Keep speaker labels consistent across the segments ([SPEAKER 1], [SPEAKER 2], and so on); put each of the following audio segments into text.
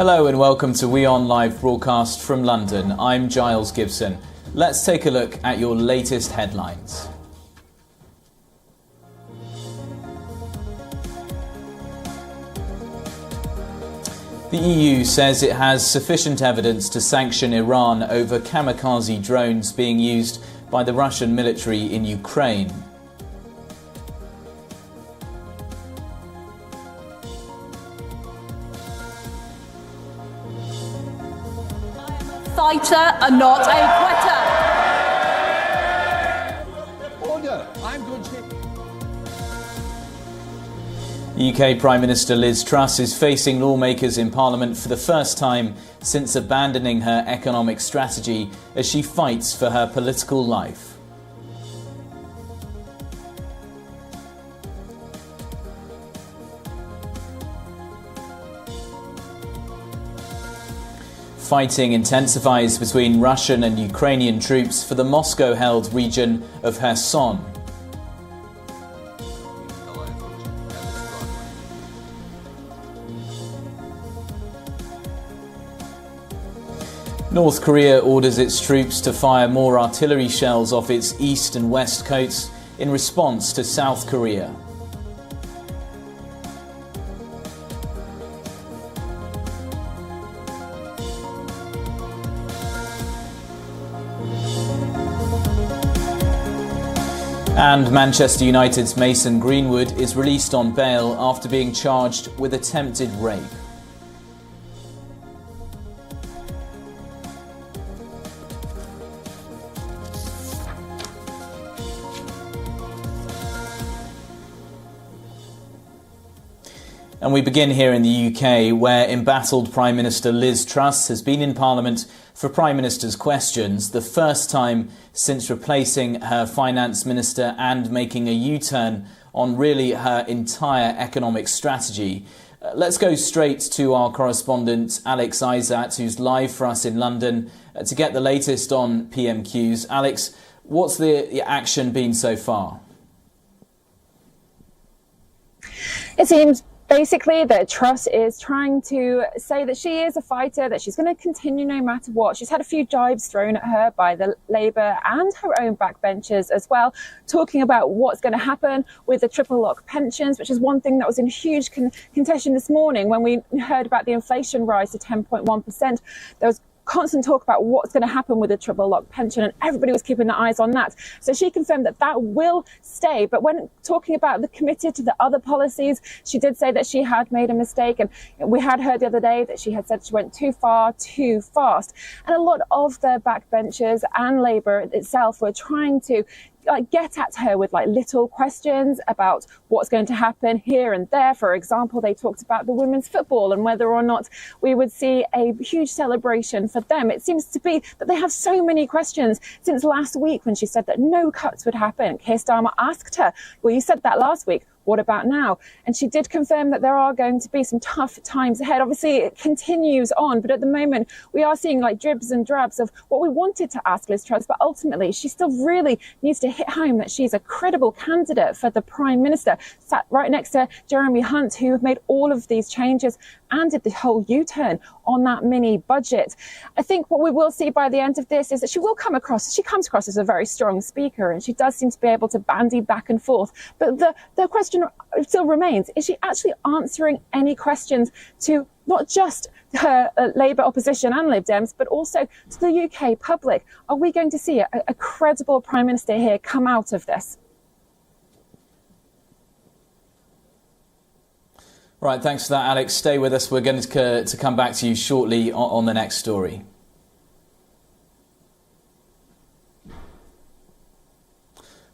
[SPEAKER 1] Hello and welcome to WION Live Broadcast from London. I'm Giles Gibson. Let's take a look at your latest headlines. The EU says it has sufficient evidence to sanction Iran over kamikaze drones being used by the Russian military in Ukraine.
[SPEAKER 2] Fighter and not a quitter.
[SPEAKER 3] Order. I'm good.
[SPEAKER 1] UK Prime Minister Liz Truss is facing lawmakers in Parliament for the first time since abandoning her economic strategy as she fights for her political life. Fighting intensifies between Russian and Ukrainian troops for the Moscow-held region of Kherson. North Korea orders its troops to fire more artillery shells off its east and west coasts in response to South Korea. And Manchester United's Mason Greenwood is released on bail after being charged with attempted rape. And we begin here in the UK, where embattled Prime Minister Liz Truss has been in Parliament for Prime Minister's questions, the first time since replacing her Finance Minister and making a U-turn on really her entire economic strategy. Let's go straight to our correspondent Alex Isat, who's live for us in London, to get the latest on PMQs. Alex, what's the action been so far?
[SPEAKER 4] It seems basically that Truss is trying to say that she is a fighter, that she's going to continue no matter what. She's had a few jibes thrown at her by the Labour and her own backbenchers as well, talking about what's going to happen with the triple lock pensions, which is one thing that was in huge contention this morning when we heard about the inflation rise to 10.1%. There was constant talk about what's going to happen with the triple lock pension, and everybody was keeping their eyes on that. So she confirmed that that will stay. But when talking about the committed to the other policies, she did say that she had made a mistake. And we had heard the other day that she had said she went too far, too fast. And a lot of the backbenchers and Labour itself were trying to get at her with little questions about what's going to happen here and there. For example, they talked about the women's football and whether or not we would see a huge celebration for them. It seems to be that they have so many questions since last week when she said that no cuts would happen. Keir Starmer asked her, well, you said that last week. What about now? And she did confirm that there are going to be some tough times ahead. Obviously, it continues on, but at the moment, we are seeing dribs and drabs of what we wanted to ask Liz Truss, but ultimately, she still really needs to hit home that she's a credible candidate for the Prime Minister, sat right next to Jeremy Hunt, who have made all of these changes and did the whole U-turn on that mini budget. I think what we will see by the end of this is that she comes across as a very strong speaker, and she does seem to be able to bandy back and forth. But the question still remains, is she actually answering any questions to not just her Labour opposition and Lib Dems, but also to the UK public? Are we going to see a credible Prime Minister here come out of this?
[SPEAKER 1] Right, thanks for that, Alex. Stay with us. We're going to come back to you shortly on the next story.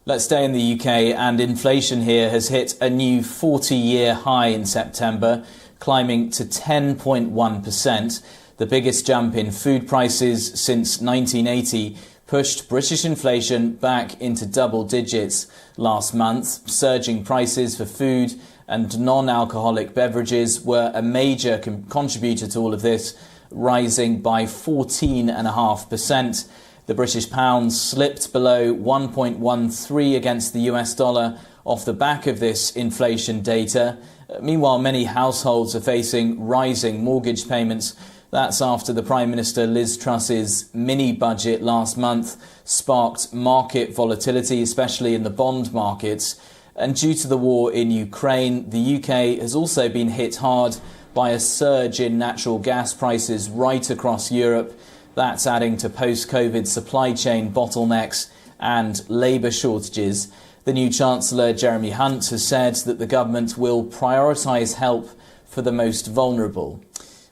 [SPEAKER 1] Let's stay in the UK, and inflation here has hit a new 40-year high in September, climbing to 10.1%. The biggest jump in food prices since 1980 pushed British inflation back into double digits last month. Surging prices for food and non-alcoholic beverages were a major contributor to all of this, rising by 14.5%. The British pound slipped below 1.13 against the US dollar off the back of this inflation data, Meanwhile, many households are facing rising mortgage payments. That's after the Prime Minister Liz Truss's mini-budget last month sparked market volatility, especially in the bond markets. And due to the war in Ukraine, the UK has also been hit hard by a surge in natural gas prices right across Europe. That's adding to post-COVID supply chain bottlenecks and labour shortages. The new Chancellor, Jeremy Hunt, has said that the government will prioritise help for the most vulnerable.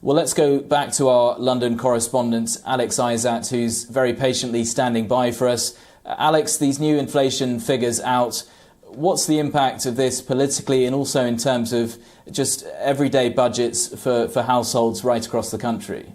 [SPEAKER 1] Well, let's go back to our London correspondent, Alex Isat, who's very patiently standing by for us. Alex, these new inflation figures out. What's the impact of this politically and also in terms of just everyday budgets for households right across the country?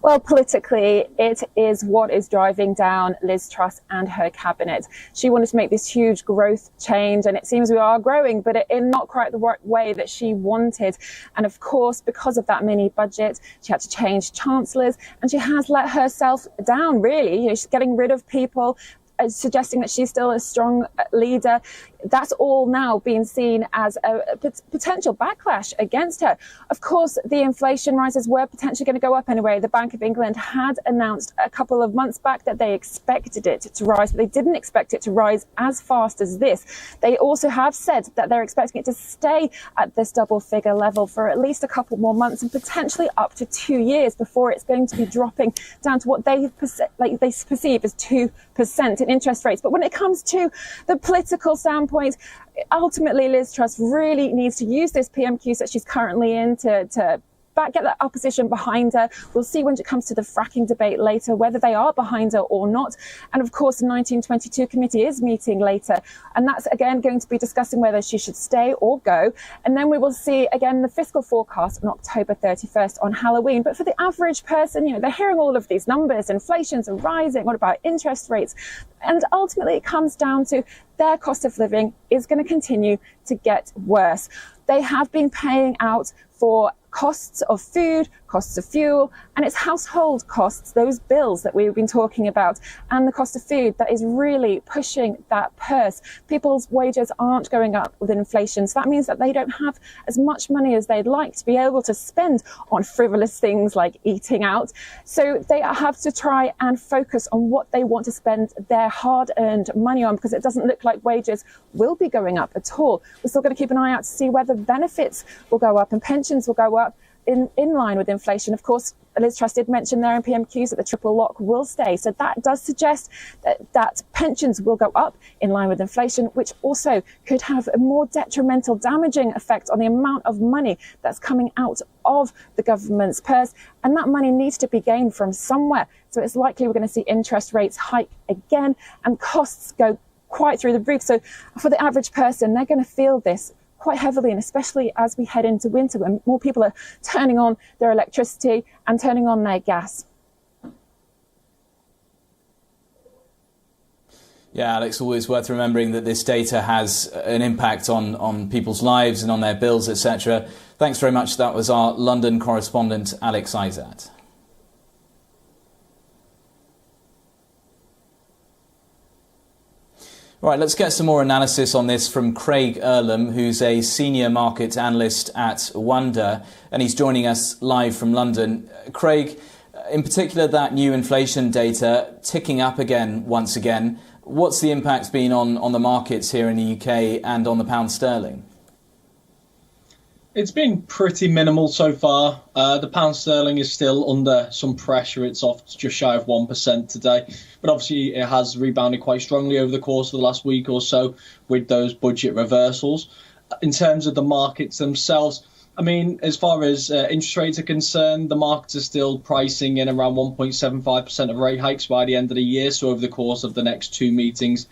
[SPEAKER 4] Well, politically, it is what is driving down Liz Truss and her cabinet. She wanted to make this huge growth change, and it seems we are growing, but in not quite the way that she wanted. And of course, because of that mini budget, she had to change chancellors, and she has let herself down, really. She's getting rid of people, suggesting that she's still a strong leader. That's all now being seen as a potential backlash against her. Of course, the inflation rises were potentially going to go up anyway. The Bank of England had announced a couple of months back that they expected it to rise, but they didn't expect it to rise as fast as this. They also have said that they're expecting it to stay at this double figure level for at least a couple more months and potentially up to 2 years before it's going to be dropping down to what they perceive as 2% in interest rates. But when it comes to the political standpoint, ultimately Liz Truss really needs to use this PMQ that she's currently in to get that opposition behind her. We'll see when it comes to the fracking debate later whether they are behind her or not. And of course, the 1922 committee is meeting later, and that's again going to be discussing whether she should stay or go. And then we will see again the fiscal forecast on October 31st on Halloween. But for the average person, they're hearing all of these numbers, inflation's rising, what about interest rates? And ultimately it comes down to their cost of living is going to continue to get worse. They have been paying out for costs of food, costs of fuel, and it's household costs, those bills that we've been talking about, and the cost of food that is really pushing that purse. People's wages aren't going up with inflation, so that means that they don't have as much money as they'd like to be able to spend on frivolous things like eating out. So they have to try and focus on what they want to spend their hard-earned money on, because it doesn't look like wages will be going up at all. We're still going to keep an eye out to see whether benefits will go up and pensions will go up in line with inflation. Of course, Liz Truss did mention there in PMQs that the triple lock will stay. So that does suggest that pensions will go up in line with inflation, which also could have a more detrimental, damaging effect on the amount of money that's coming out of the government's purse. And that money needs to be gained from somewhere. So it's likely we're going to see interest rates hike again and costs go quite through the roof. So for the average person, they're going to feel this quite heavily, and especially as we head into winter when more people are turning on their electricity and turning on their gas.
[SPEAKER 1] Yeah, Alex, always worth remembering that this data has an impact on people's lives and on their bills, etc. Thanks very much. That was our London correspondent, Alex Isat. All right, let's get some more analysis on this from Craig Earlham, who's a senior market analyst at Wonder, and he's joining us live from London. Craig, in particular, that new inflation data ticking up again, once again. What's the impact been on the markets here in the UK and on the pound sterling?
[SPEAKER 3] It's been pretty minimal so far. The pound sterling is still under some pressure. It's off just shy of 1% today. But obviously it has rebounded quite strongly over the course of the last week or so with those budget reversals. In terms of the markets themselves, I mean, as far as interest rates are concerned, the markets are still pricing in around 1.75% of rate hikes by the end of the year. So over the course of the next two meetings,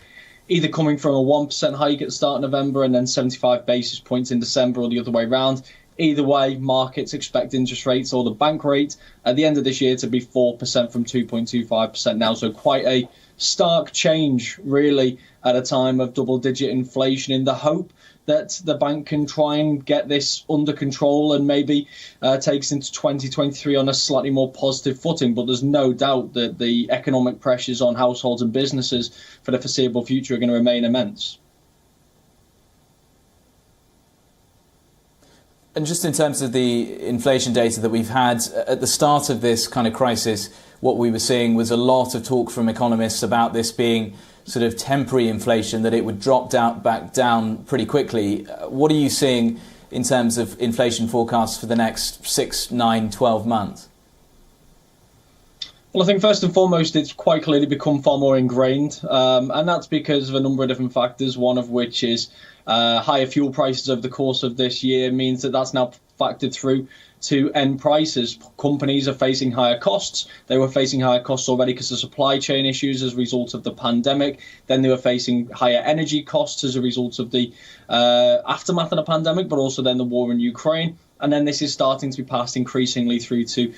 [SPEAKER 3] either coming from a 1% hike at the start of November and then 75 basis points in December, or the other way around. Either way, markets expect interest rates or the bank rate at the end of this year to be 4% from 2.25% now. So quite a stark change, really, at a time of double-digit inflation, in the hope that the bank can try and get this under control and maybe takes into 2023 on a slightly more positive footing. But there's no doubt that the economic pressures on households and businesses for the foreseeable future are going to remain immense.
[SPEAKER 1] And just in terms of the inflation data that we've had at the start of this kind of crisis, what we were seeing was a lot of talk from economists about this being sort of temporary inflation, that it would drop back down pretty quickly. What are you seeing in terms of inflation forecasts for the next 6, 9, 12 months?
[SPEAKER 3] Well, I think first and foremost, it's quite clearly become far more ingrained, and that's because of a number of different factors, one of which is higher fuel prices over the course of this year means that that's now factored through to end prices. Companies are facing higher costs. They were facing higher costs already because of supply chain issues as a result of the pandemic. Then they were facing higher energy costs as a result of the aftermath of the pandemic, but also then the war in Ukraine. And then this is starting to be passed increasingly through to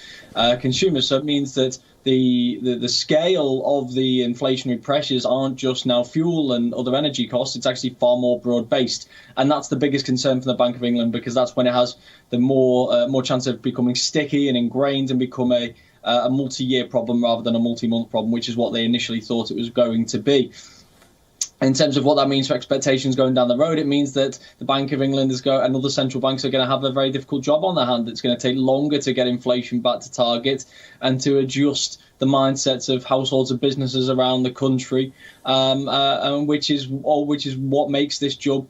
[SPEAKER 3] consumers. So it means that the scale of the inflationary pressures aren't just now fuel and other energy costs. It's actually far more broad-based. And that's the biggest concern for the Bank of England, because that's when it has the more chance of becoming sticky and ingrained and become a multi-year problem rather than a multi-month problem, which is what they initially thought it was going to be. In terms of what that means for expectations going down the road, it means that the Bank of England and other central banks are going to have a very difficult job on their hand. It's going to take longer to get inflation back to target and to adjust the mindsets of households and businesses around the country, which is what makes this job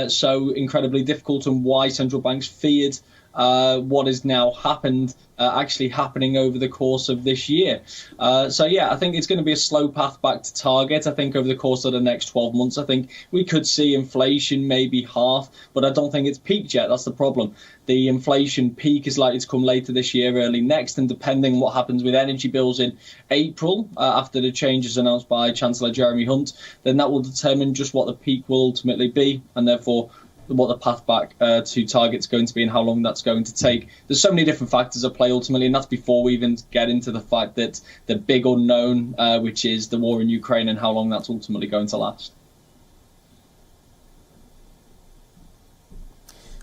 [SPEAKER 3] so incredibly difficult, and why central banks feared what has now happened actually happening over the course of this year. I think it's going to be a slow path back to target. I think over the course of the next 12 months, I think we could see inflation maybe half, but I don't think it's peaked yet. That's the problem. The inflation peak is likely to come later this year, early next, and depending on what happens with energy bills in April, after the changes announced by Chancellor Jeremy Hunt, then that will determine just what the peak will ultimately be, and therefore what the path back to target's going to be and how long that's going to take. There's so many different factors at play ultimately, and that's before we even get into the fact that the big unknown, which is the war in Ukraine and how long that's ultimately going to last.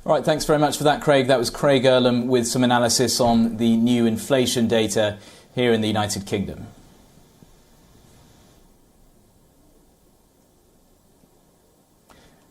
[SPEAKER 1] All right, thanks very much for that, Craig. That was Craig Earlham with some analysis on the new inflation data here in the United Kingdom.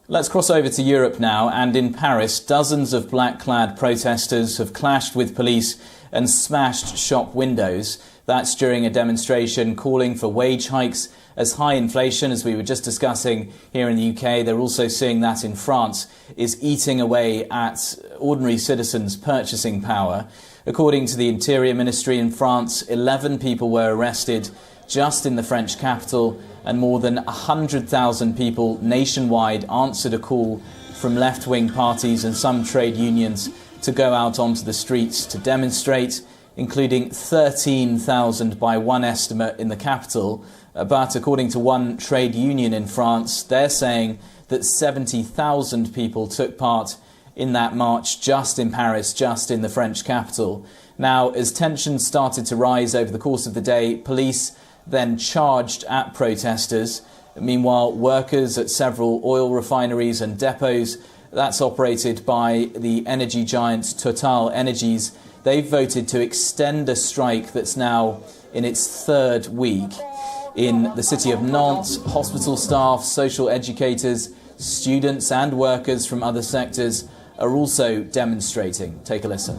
[SPEAKER 1] Let's cross over to Europe now, and in Paris, dozens of black-clad protesters have clashed with police and smashed shop windows. That's during a demonstration calling for wage hikes, as high inflation, as we were just discussing here in the UK, they're also seeing that in France, is eating away at ordinary citizens' purchasing power. According to the Interior Ministry in France, 11 people were arrested just in the French capital, and more than 100,000 people nationwide answered a call from left-wing parties and some trade unions to go out onto the streets to demonstrate, including 13,000 by one estimate in the capital. But according to one trade union in France, they're saying that 70,000 people took part in that march just in Paris, just in the French capital. Now, as tensions started to rise over the course of the day, police then charged at protesters. Meanwhile, workers at several oil refineries and depots, that's operated by the energy giant Total Energies, they've voted to extend a strike that's now in its third week. In the city of Nantes, hospital staff, social educators, students and workers from other sectors are also demonstrating. Take a listen.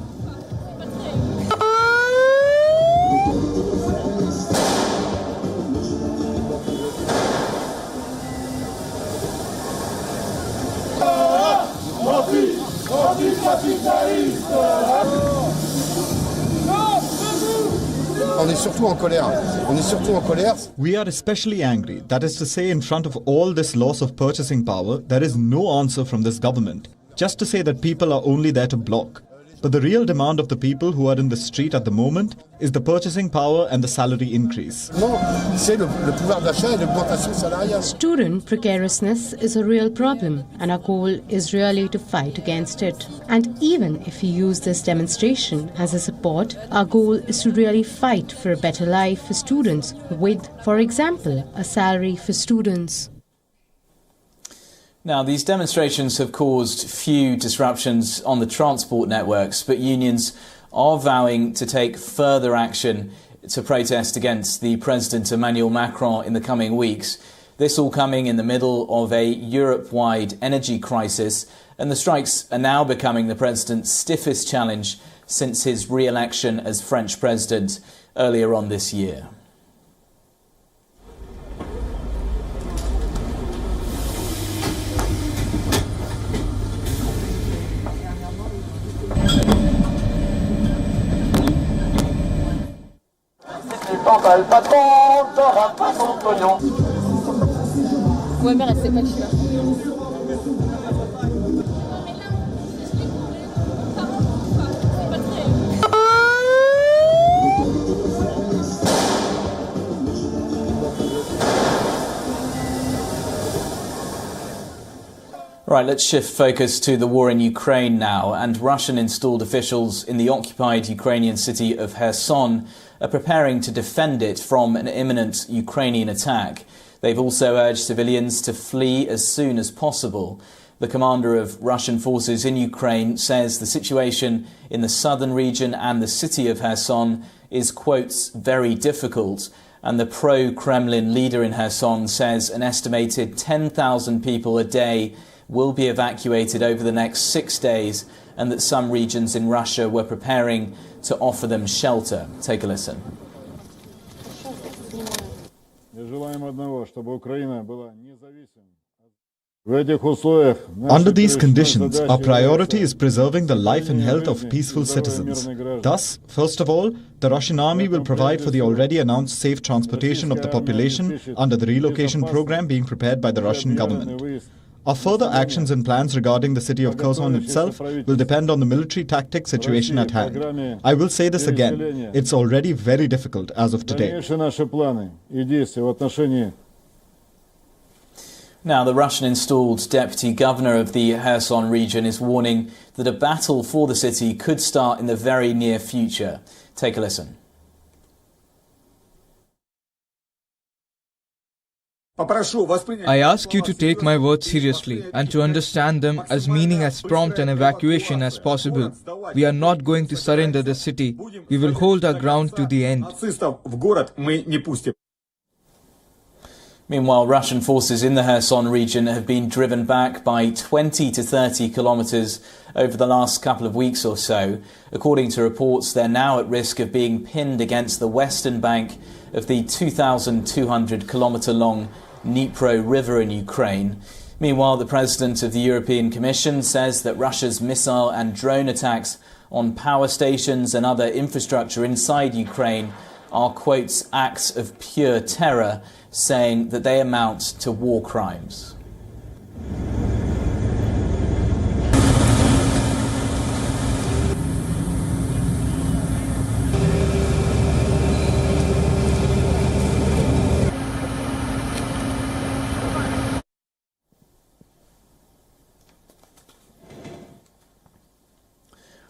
[SPEAKER 5] We are especially angry. That is to say, in front of all this loss of purchasing power, there is no answer from this government. Just to say that people are only there to block. But the real demand of the people who are in the street at the moment is the purchasing power and the salary increase.
[SPEAKER 6] Student precariousness is a real problem, and our goal is really to fight against it. And even if we use this demonstration as a support, our goal is to really fight for a better life for students with, for example, a salary for students.
[SPEAKER 1] Now, these demonstrations have caused few disruptions on the transport networks, but unions are vowing to take further action to protest against the President Emmanuel Macron in the coming weeks. This all coming in the middle of a Europe-wide energy crisis, and the strikes are now becoming the president's stiffest challenge since his re-election as French president earlier on this year.
[SPEAKER 2] Ouais, mais restez pas là.
[SPEAKER 1] Right, let's shift focus to the war in Ukraine now, and Russian-installed officials in the occupied Ukrainian city of Kherson are preparing to defend it from an imminent Ukrainian attack. They've also urged civilians to flee as soon as possible. The commander of Russian forces in Ukraine says the situation in the southern region and the city of Kherson is, quotes, very difficult. And the pro-Kremlin leader in Kherson says an estimated 10,000 people a day will be evacuated over the next 6 days, and that some regions in Russia were preparing to offer them shelter. Take a listen.
[SPEAKER 5] Under these conditions, our priority is preserving the life and health of peaceful citizens. Thus, first of all, the Russian army will provide for the already announced safe transportation of the population under the relocation program being prepared by the Russian government. Our further actions and plans regarding the city of Kherson itself will depend on the military tactic situation at hand. I will say this again, it's already very difficult as of today.
[SPEAKER 1] Now, the Russian-installed deputy governor of the Kherson region is warning that a battle for the city could start in the very near future. Take a listen.
[SPEAKER 7] I ask you to take my words seriously and to understand them as meaning as prompt an evacuation as possible. We are not going to surrender the city. We will hold our ground to the end.
[SPEAKER 1] Meanwhile, Russian forces in the Kherson region have been driven back by 20 to 30 kilometres over the last couple of weeks or so. According to reports, they're now at risk of being pinned against the western bank of the 2,200-kilometre-long Dnipro River in Ukraine. Meanwhile, the president of the European Commission says that Russia's missile and drone attacks on power stations and other infrastructure inside Ukraine are, quotes, acts of pure terror, saying that they amount to war crimes.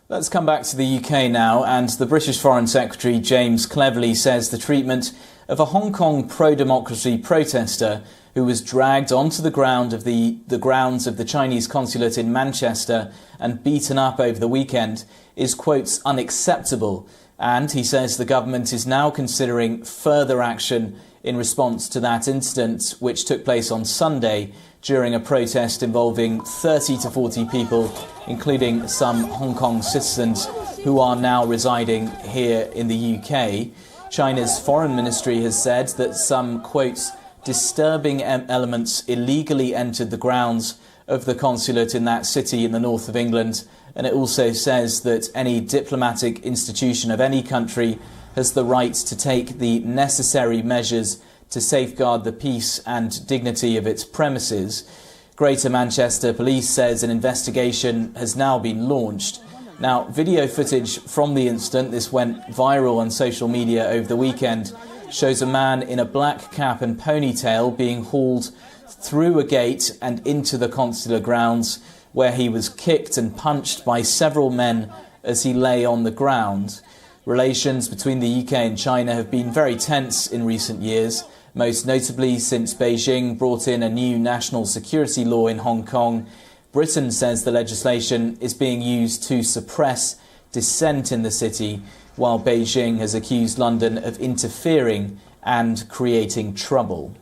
[SPEAKER 1] Let's come back to the UK now, and the British Foreign Secretary James Cleverly says the treatment of a Hong Kong pro-democracy protester who was dragged onto the grounds of the Chinese consulate in Manchester and beaten up over the weekend is, quotes, unacceptable. And he says the government is now considering further action in response to that incident, which took place on Sunday during a protest involving 30 to 40 people, including some Hong Kong citizens who are now residing here in the UK. China's foreign ministry has said that some, quotes, disturbing elements illegally entered the grounds of the consulate in that city in the north of England. And it also says that any diplomatic institution of any country has the right to take the necessary measures to safeguard the peace and dignity of its premises. Greater Manchester Police says an investigation has now been launched. Now, video footage from the incident, this went viral on social media over the weekend, shows a man in a black cap and ponytail being hauled through a gate and into the consular grounds, where he was kicked and punched by several men as he lay on the ground. Relations between the UK and China have been very tense in recent years, most notably since Beijing brought in a new national security law in Hong Kong. Britain says the legislation is being used to suppress dissent in the city, while Beijing has accused London of interfering and creating trouble.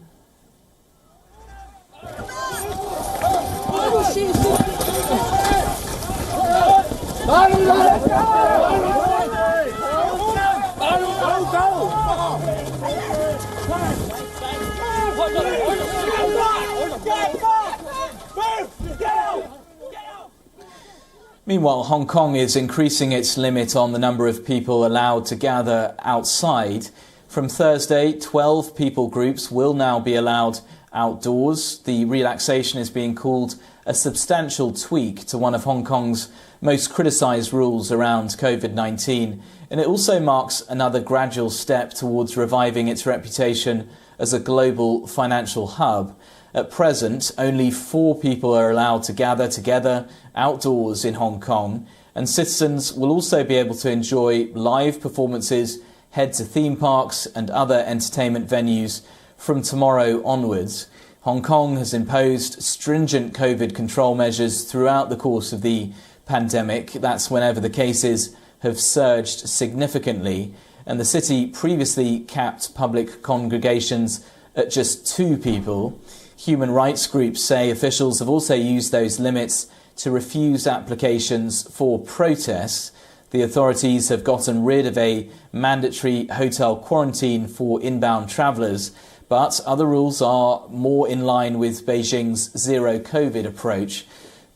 [SPEAKER 1] Meanwhile, Hong Kong is increasing its limit on the number of people allowed to gather outside. From Thursday, 12 people groups will now be allowed outdoors. The relaxation is being called a substantial tweak to one of Hong Kong's most criticised rules around COVID-19. And it also marks another gradual step towards reviving its reputation as a global financial hub. At present, only 4 people are allowed to gather together outdoors in Hong Kong, and citizens will also be able to enjoy live performances, head to theme parks and other entertainment venues from tomorrow onwards. Hong Kong has imposed stringent COVID control measures throughout the course of the pandemic. That's whenever the cases have surged significantly, and the city previously capped public congregations at just 2 people. Human rights groups say officials have also used those limits to refuse applications for protests. The authorities have gotten rid of a mandatory hotel quarantine for inbound travellers, but other rules are more in line with Beijing's zero COVID approach.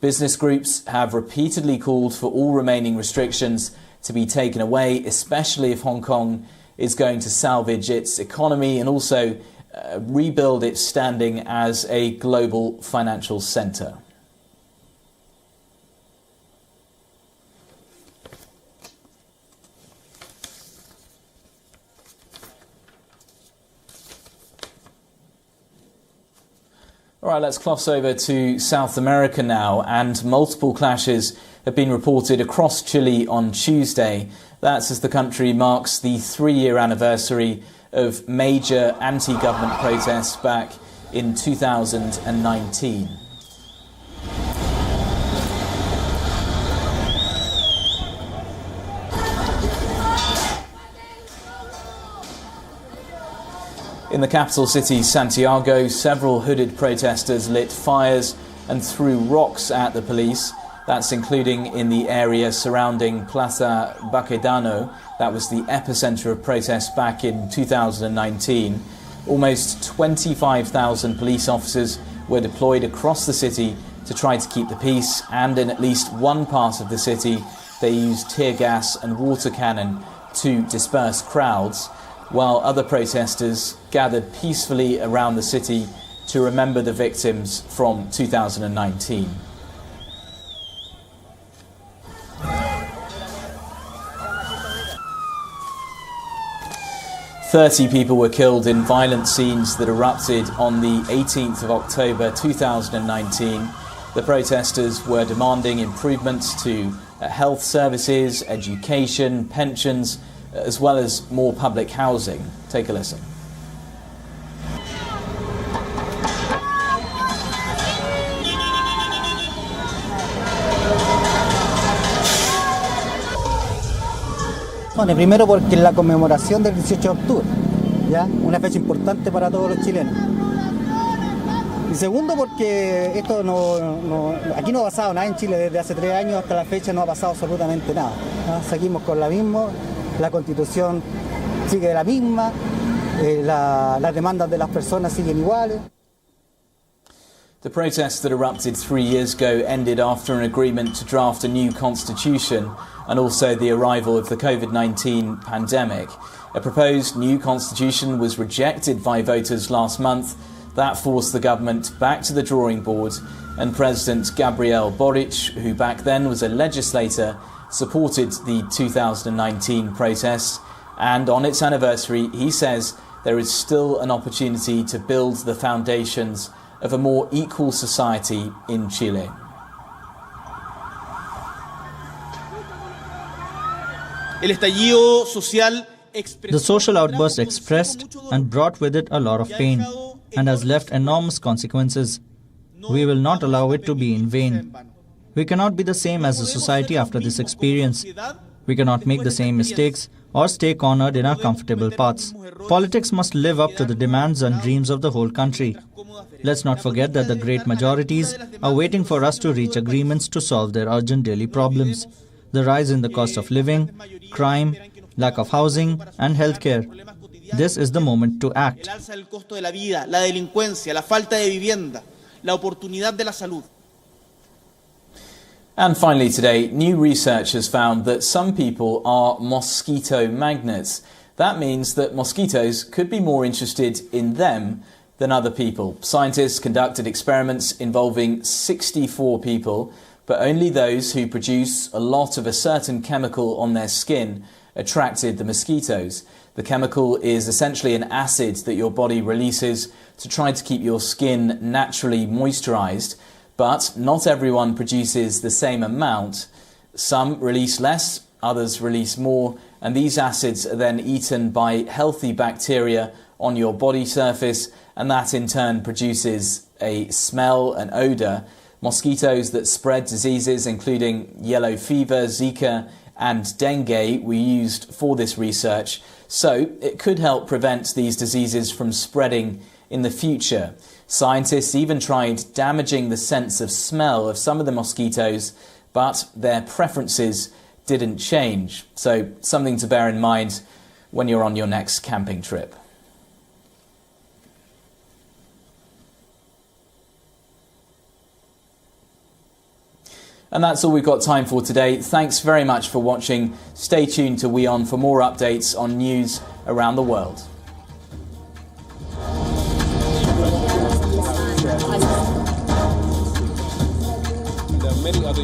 [SPEAKER 1] Business groups have repeatedly called for all remaining restrictions to be taken away, especially if Hong Kong is going to salvage its economy and also rebuild its standing as a global financial centre. All right, let's cross over to South America now, and multiple clashes have been reported across Chile on Tuesday. That's as the country marks the 3-year anniversary of major anti-government protests back in 2019. In the capital city, Santiago, several hooded protesters lit fires and threw rocks at the police. That's including in the area surrounding Plaza Baquedano. That was the epicenter of protests back in 2019. Almost 25,000 police officers were deployed across the city to try to keep the peace, and in at least one part of the city they used tear gas and water cannon to disperse crowds, while other protesters gathered peacefully around the city to remember the victims from 2019. "30 people were killed in violent scenes that erupted on the 18th of October 2019. The protesters were demanding improvements to health services, education, pensions, as well as more public housing." Take a listen.
[SPEAKER 8] Bueno, primero porque es la conmemoración del 18 de octubre, ¿ya? Una fecha importante para todos los chilenos. Y segundo porque esto aquí no ha pasado nada en Chile desde hace 3 años hasta la fecha, no ha pasado absolutamente nada, ¿no? Seguimos con la misma, la Constitución sigue la misma, las demandas de las personas siguen iguales.
[SPEAKER 1] The protests that erupted 3 years ago ended after an agreement to draft a new constitution and also the arrival of the COVID-19 pandemic. A proposed new constitution was rejected by voters last month. That forced the government back to the drawing board, and President Gabriel Boric, who back then was a legislator, supported the 2019 protests. And on its anniversary, he says there is still an opportunity to build the foundations of a more equal society in Chile.
[SPEAKER 9] The social outburst expressed and brought with it a lot of pain and has left enormous consequences. We will not allow it to be in vain. We cannot be the same as a society after this experience. We cannot make the same mistakes or stay cornered in our comfortable paths. Politics must live up to the demands and dreams of the whole country. Let's not forget that the great majorities are waiting for us to reach agreements to solve their urgent daily problems. the rise in the cost of living, crime, lack of housing and healthcare. This is the moment to act.
[SPEAKER 1] And finally today, new research has found that some people are mosquito magnets. That means that mosquitoes could be more interested in them than other people. Scientists conducted experiments involving 64 people, but only those who produce a lot of a certain chemical on their skin attracted the mosquitoes. The chemical is essentially an acid that your body releases to try to keep your skin naturally moisturized, but not everyone produces the same amount. Some release less, others release more, and these acids are then eaten by healthy bacteria on your body surface, and that in turn produces a smell and odour. Mosquitoes that spread diseases including yellow fever, Zika and dengue were used for this research, so it could help prevent these diseases from spreading in the future. Scientists even tried damaging the sense of smell of some of the mosquitoes, but their preferences didn't change. So something to bear in mind when you're on your next camping trip. And that's all we've got time for today. Thanks very much for watching. Stay tuned to WION for more updates on news around the world.
[SPEAKER 10] There are many other